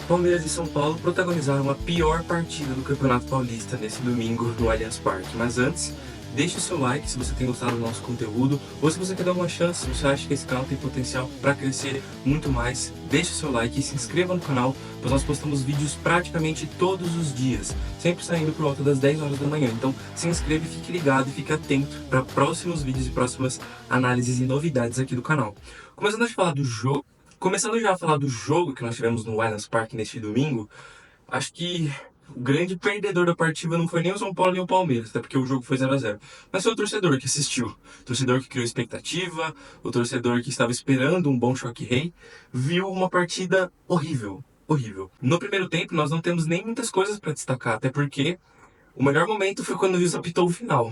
Palmeiras e São Paulo protagonizaram a pior partida do Campeonato Paulista nesse domingo no Allianz Parque. Mas antes, deixe o seu like se você tem gostado do nosso conteúdo ou se você quer dar uma chance, se você acha que esse canal tem potencial para crescer muito mais, deixe o seu like e se inscreva no canal, pois nós postamos vídeos praticamente todos os dias, sempre saindo por volta das 10 horas da manhã. Então se inscreva e fique ligado e fique atento para próximos vídeos e próximas análises e novidades aqui do canal. Começando já a falar do jogo que nós tivemos no Allianz Parque neste domingo, acho que o grande perdedor da partida não foi nem o São Paulo nem o Palmeiras, até porque o jogo foi 0-0. Mas foi o torcedor que assistiu, o torcedor que criou expectativa, o torcedor que estava esperando um bom choque-rei, viu uma partida horrível, horrível. No primeiro tempo nós não temos nem muitas coisas para destacar, até porque o melhor momento foi quando o juiz apitou o final.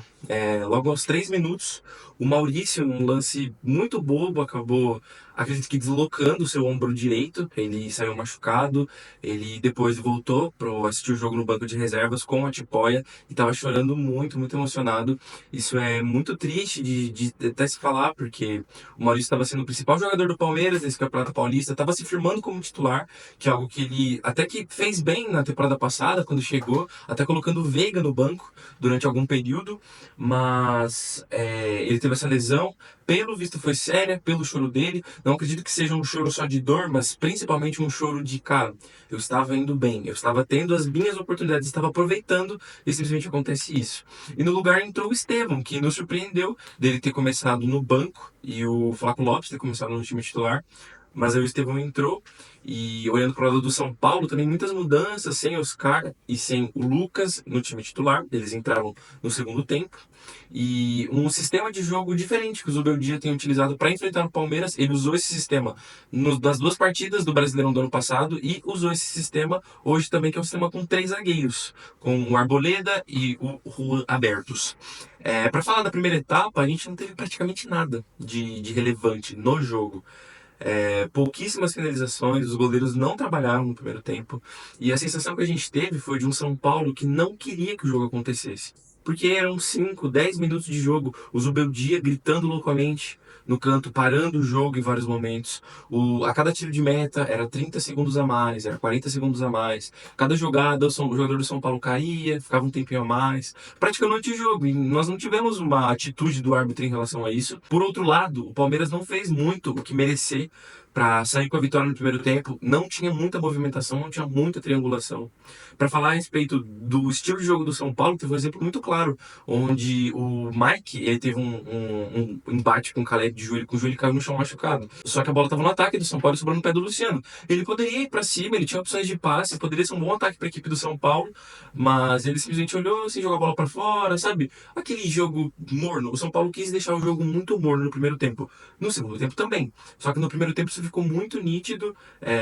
Logo aos 3 minutos, o Maurício, num lance muito bobo, acabou, acredito que deslocando o seu ombro direito. Ele saiu machucado, ele depois voltou para assistir o jogo no banco de reservas com a tipoia e estava chorando muito, muito emocionado. Isso é muito triste de até se falar, porque o Maurício estava sendo o principal jogador do Palmeiras nesse Campeonato Paulista, estava se firmando como titular, que é algo que ele até que fez bem na temporada passada, quando chegou, até colocando o Veiga no banco durante algum período, mas ele teve essa lesão, pelo visto foi séria, pelo choro dele. Não acredito que seja um choro só de dor, mas principalmente um choro de, cara, eu estava indo bem, eu estava tendo as minhas oportunidades, estava aproveitando e simplesmente acontece isso. E no lugar entrou o Estevão, que nos surpreendeu dele ter começado no banco e o Flaco Lopes ter começado no time titular. Mas aí o Estevão entrou e, olhando para o lado do São Paulo, também muitas mudanças, sem Oscar e sem o Lucas no time titular. Eles entraram no segundo tempo. E um sistema de jogo diferente que o Zubeldia tem utilizado para enfrentar o Palmeiras. Ele usou esse sistema nas duas partidas do Brasileirão do ano passado e usou esse sistema hoje também, que é um sistema com 3 zagueiros, com o Arboleda e o Juan abertos. Para falar da primeira etapa, a gente não teve praticamente nada de relevante no jogo. Pouquíssimas finalizações, os goleiros não trabalharam no primeiro tempo, e a sensação que a gente teve foi de um São Paulo que não queria que o jogo acontecesse, porque eram 5, 10 minutos de jogo, o Zubeldia gritando loucamente no canto, parando o jogo em vários momentos. A cada tiro de meta era 30 segundos a mais, era 40 segundos a mais. Cada jogada, o jogador do São Paulo caía, ficava um tempinho a mais, praticando antijogo. E nós não tivemos uma atitude do árbitro em relação a isso. Por outro lado, o Palmeiras não fez muito o que merecer para sair com a vitória no primeiro tempo. Não tinha muita movimentação, não tinha muita triangulação. Para falar a respeito do estilo de jogo do São Paulo, teve um exemplo muito claro, onde o Mike ele teve um embate com o Caleb de joelho, com o joelho caiu no chão machucado. Só que a bola estava no ataque do São Paulo e sobrou no pé do Luciano. Ele poderia ir para cima, ele tinha opções de passe, poderia ser um bom ataque para a equipe do São Paulo, mas ele simplesmente olhou assim, jogou a bola para fora, sabe? Aquele jogo morno. O São Paulo quis deixar o jogo muito morno no primeiro tempo. No segundo tempo também. Só que no primeiro tempo isso ficou muito nítido,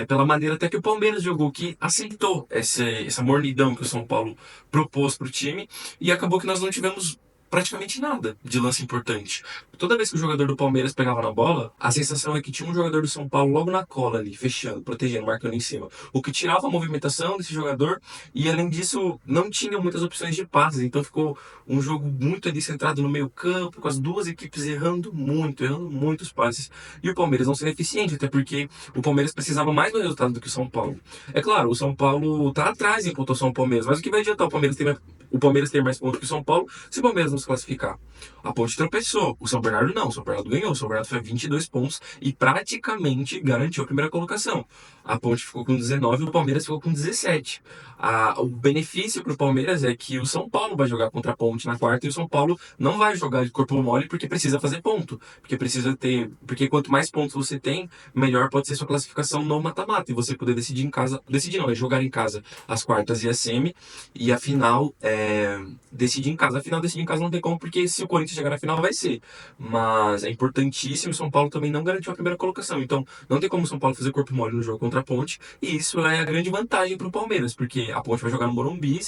pela maneira até que o Palmeiras jogou, que aceitou essa mornidão que o São Paulo propôs para o time, e acabou que nós não tivemos praticamente nada de lance importante. Toda vez que o jogador do Palmeiras pegava na bola, a sensação é que tinha um jogador do São Paulo logo na cola ali, fechando, protegendo, marcando em cima. O que tirava a movimentação desse jogador, e além disso, não tinha muitas opções de passes, então ficou um jogo muito ali centrado no meio campo, com as duas equipes errando muitos passes, e o Palmeiras não sendo eficiente, até porque o Palmeiras precisava mais do resultado do que o São Paulo. É claro, o São Paulo tá atrás em pontuação do Palmeiras, mas o que vai adiantar o Palmeiras ter mais pontos que o São Paulo se o Palmeiras não se classificar? A Ponte tropeçou, o São Bernardo não, o São Bernardo ganhou, o São Bernardo foi 22 pontos e praticamente garantiu a primeira colocação. A Ponte ficou com 19 e o Palmeiras ficou com 17. O benefício para o Palmeiras é que o São Paulo vai jogar contra a Ponte na quarta e o São Paulo não vai jogar de corpo mole porque precisa fazer ponto, porque quanto mais pontos você tem, melhor pode ser sua classificação no mata-mata e você poder decidir em casa, jogar em casa as quartas e a semi, e a final decidir em casa. A final decidir em casa não tem como, porque se o Corinthians chegar na final vai ser, mas é importantíssimo. O São Paulo também não garantiu a primeira colocação, então não tem como o São Paulo fazer corpo mole no jogo contra a Ponte, e isso é a grande vantagem para o Palmeiras, porque a Ponte vai jogar no Morumbi,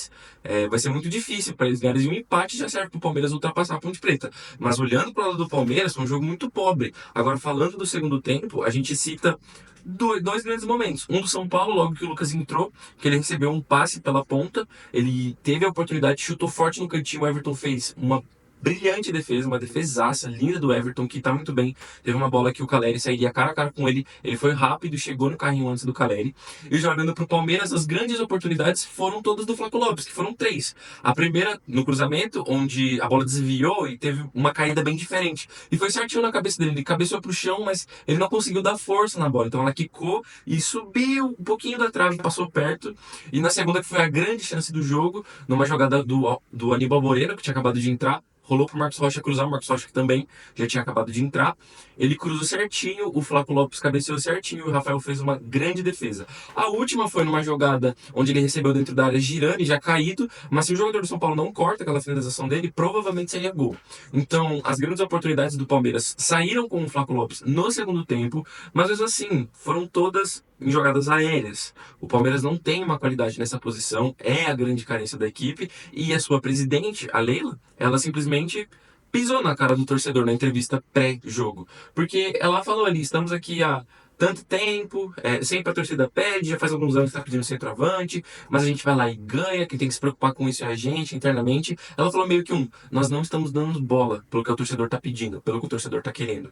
vai ser muito difícil para eles ganharem, e um empate já serve para o Palmeiras ultrapassar a Ponte Preta. Mas olhando para o lado do Palmeiras, foi um jogo muito pobre. Agora, falando do segundo tempo, a gente cita dois grandes momentos. Um do São Paulo, logo que o Lucas entrou, que ele recebeu um passe pela ponta, ele teve a oportunidade, chutou forte no cantinho, o Everton fez uma brilhante defesa, uma defesaça linda do Everton, que tá muito bem. Teve uma bola que o Caleri sairia cara a cara com ele foi rápido, chegou no carrinho antes do Caleri. E jogando pro Palmeiras, as grandes oportunidades foram todas do Flaco Lopes, que foram três. A primeira no cruzamento, onde a bola desviou e teve uma caída bem diferente. E foi certinho na cabeça dele, ele cabeceou pro chão, mas ele não conseguiu dar força na bola. Então ela quicou e subiu um pouquinho da trave, passou perto. E na segunda, que foi a grande chance do jogo, numa jogada do Aníbal Moreira, que tinha acabado de entrar, rolou pro Marcos Rocha cruzar, o Marcos Rocha que também já tinha acabado de entrar. Ele cruzou certinho, o Flaco Lopes cabeceou certinho e o Rafael fez uma grande defesa. A última foi numa jogada onde ele recebeu dentro da área girando e já caído, mas se o jogador do São Paulo não corta aquela finalização dele, provavelmente seria gol. Então, as grandes oportunidades do Palmeiras saíram com o Flaco Lopes no segundo tempo, mas mesmo assim, foram todas em jogadas aéreas. O Palmeiras não tem uma qualidade nessa posição, é a grande carência da equipe, e a sua presidente, a Leila, ela simplesmente pisou na cara do torcedor na entrevista pré-jogo. Porque ela falou ali, estamos aqui há tanto tempo, sempre a torcida pede, já faz alguns anos que está pedindo centroavante, mas a gente vai lá e ganha, quem tem que se preocupar com isso é a gente, internamente. Ela falou meio que nós não estamos dando bola pelo que o torcedor está pedindo, pelo que o torcedor está querendo.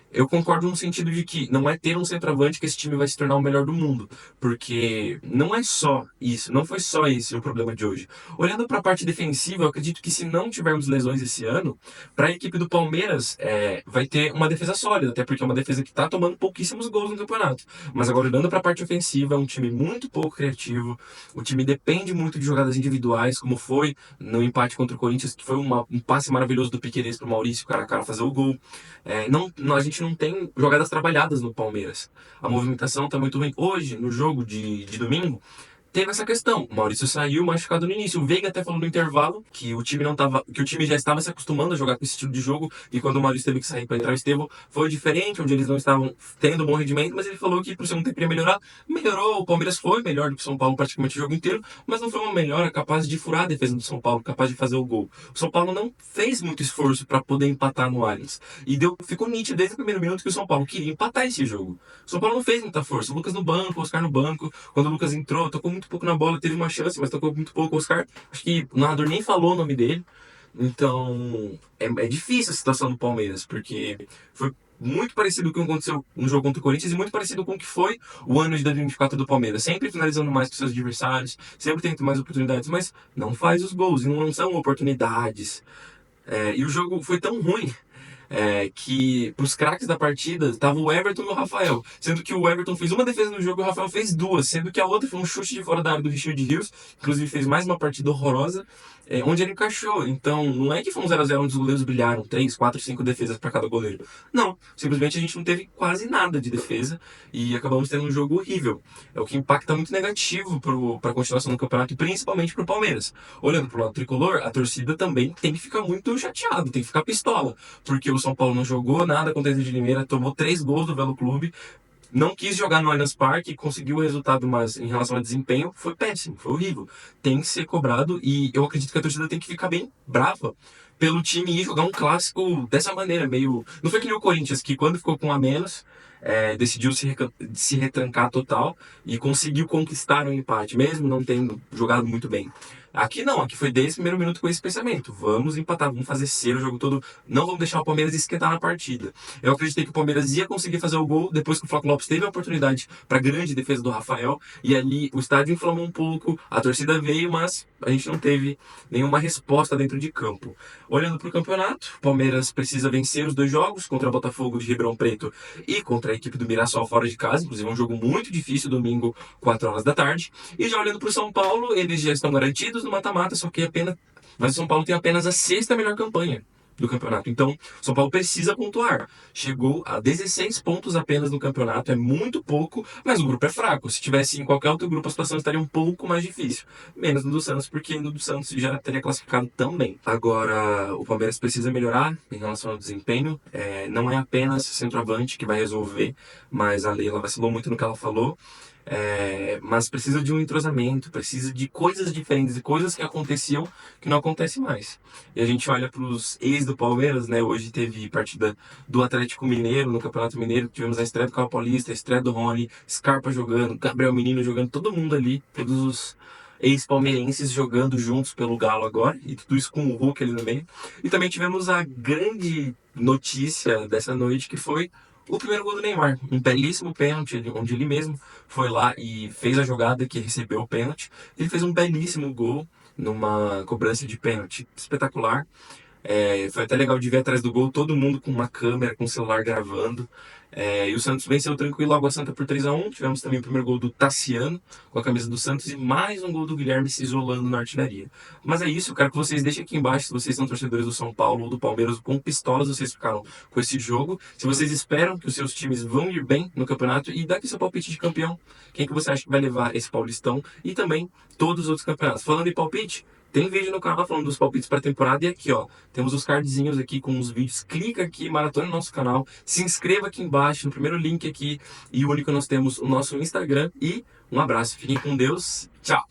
Eu concordo no sentido de que não é ter um centroavante que esse time vai se tornar o melhor do mundo, porque não é só isso, não foi só esse o problema de hoje. Olhando para a parte defensiva, eu acredito que se não tivermos lesões esse ano, para a equipe do Palmeiras vai ter uma defesa sólida, até porque é uma defesa que está tomando pouquíssimos gols no campeonato. Mas agora olhando para a parte ofensiva, é um time muito pouco criativo, o time depende muito de jogadas individuais, como foi no empate contra o Corinthians, que foi um passe maravilhoso do Piquerez para o Maurício, cara a cara fazer o gol. A gente não tem jogadas trabalhadas no Palmeiras. A movimentação tá muito ruim. Hoje, no jogo de domingo, teve essa questão. O Maurício saiu machucado no início. O Veiga até falou no intervalo que o time não tava, que o time já estava se acostumando a jogar com esse estilo de jogo e quando o Maurício teve que sair para entrar o Estevão foi diferente, onde eles não estavam tendo bom rendimento, mas ele falou que pro segundo tempo ia melhorar. Melhorou, o Palmeiras foi melhor do que o São Paulo praticamente o jogo inteiro, mas não foi uma melhora capaz de furar a defesa do São Paulo, capaz de fazer o gol. O São Paulo não fez muito esforço para poder empatar no Allianz. E ficou nítido desde o primeiro minuto que o São Paulo queria empatar esse jogo. O São Paulo não fez muita força. O Lucas no banco, o Oscar no banco. Quando o Lucas entrou, tocou muito pouco na bola, teve uma chance, mas tocou muito pouco. O Oscar, acho que o narrador nem falou o nome dele. Então, é difícil a situação do Palmeiras, porque foi muito parecido com o que aconteceu no jogo contra o Corinthians e muito parecido com o que foi o ano de 2024 do Palmeiras. Sempre finalizando mais que seus adversários, sempre tendo mais oportunidades, mas não faz os gols, e não são oportunidades. E o jogo foi tão ruim que pros craques da partida tava o Everton e o Rafael, sendo que o Everton fez uma defesa no jogo e o Rafael fez duas, sendo que a outra foi um chute de fora da área do Richard Rios, inclusive fez mais uma partida horrorosa, onde ele encaixou. Então não é que foi um 0x0 onde os goleiros brilharam, 3, 4, 5 defesas para cada goleiro. Não, simplesmente a gente não teve quase nada de defesa e acabamos tendo um jogo horrível. É o que impacta muito negativo para a continuação do campeonato e principalmente pro Palmeiras. Olhando pro lado tricolor, a torcida também tem que ficar muito chateado, tem que ficar pistola, porque o São Paulo não jogou nada contra o Inter de Limeira, tomou 3 gols do Velo Clube, não quis jogar no Allianz Parque, conseguiu o resultado, mas em relação ao desempenho foi péssimo, foi horrível. Tem que ser cobrado e eu acredito que a torcida tem que ficar bem brava pelo time ir jogar um clássico dessa maneira, meio... Não foi que nem o Corinthians, que quando ficou com um a menos, decidiu se retrancar total e conseguiu conquistar um empate, mesmo não tendo jogado muito bem. Aqui não, aqui foi desde o primeiro minuto com esse pensamento. Vamos empatar, vamos fazer ser o jogo todo. Não vamos deixar o Palmeiras esquentar na partida. Eu acreditei que o Palmeiras ia conseguir fazer o gol depois que o Flaco Lopes teve a oportunidade para grande defesa do Rafael. E ali o estádio inflamou um pouco, a torcida veio, mas a gente não teve nenhuma resposta dentro de campo. Olhando para o campeonato, o Palmeiras precisa vencer os 2 jogos, contra o Botafogo de Ribeirão Preto e contra a equipe do Mirassol fora de casa. Inclusive é um jogo muito difícil, domingo, 4 horas da tarde. E já olhando para o São Paulo, eles já estão garantidos no mata-mata, só que mas o São Paulo tem apenas a 6ª melhor campanha do campeonato. Então, o São Paulo precisa pontuar. Chegou a 16 pontos apenas no campeonato, é muito pouco, mas o grupo é fraco. Se tivesse em qualquer outro grupo, a situação estaria um pouco mais difícil. Menos no do Santos, porque no do Santos já teria classificado também. Agora, o Palmeiras precisa melhorar em relação ao desempenho. Não é apenas centroavante que vai resolver, mas a Leila vacilou muito no que ela falou. Mas precisa de um entrosamento, precisa de coisas diferentes e coisas que aconteciam que não acontecem mais. E a gente olha para os ex do Palmeiras, né? Hoje teve partida do Atlético Mineiro no Campeonato Mineiro, tivemos a estreia do Carlos Paulista, a estreia do Rony, Scarpa jogando, Gabriel Menino jogando, todo mundo ali, todos ex-palmeirenses jogando juntos pelo Galo agora, e tudo isso com o Hulk ali no meio. E também tivemos a grande notícia dessa noite, que foi o primeiro gol do Neymar. Um belíssimo pênalti, onde ele mesmo foi lá e fez a jogada que recebeu o pênalti. Ele fez um belíssimo gol numa cobrança de pênalti espetacular. Foi até legal de ver atrás do gol todo mundo com uma câmera, com o celular gravando. E o Santos venceu tranquilo Água Santa por 3-1. Tivemos também o primeiro gol do Tassiano com a camisa do Santos e mais um gol do Guilherme se isolando na artilharia. Mas é isso, eu quero que vocês deixem aqui embaixo se vocês são torcedores do São Paulo ou do Palmeiras, quão pistolas vocês ficaram com esse jogo. Se vocês esperam que os seus times vão ir bem no campeonato e dá aqui seu palpite de campeão. Quem que você acha que vai levar esse Paulistão e também todos os outros campeonatos. Falando em palpite, tem vídeo no canal falando dos palpites para a temporada e aqui, ó, temos os cardzinhos aqui com os vídeos. Clica aqui, maratona no nosso canal, se inscreva aqui embaixo, no primeiro link aqui e o único nós temos o nosso Instagram. E um abraço, fiquem com Deus, tchau!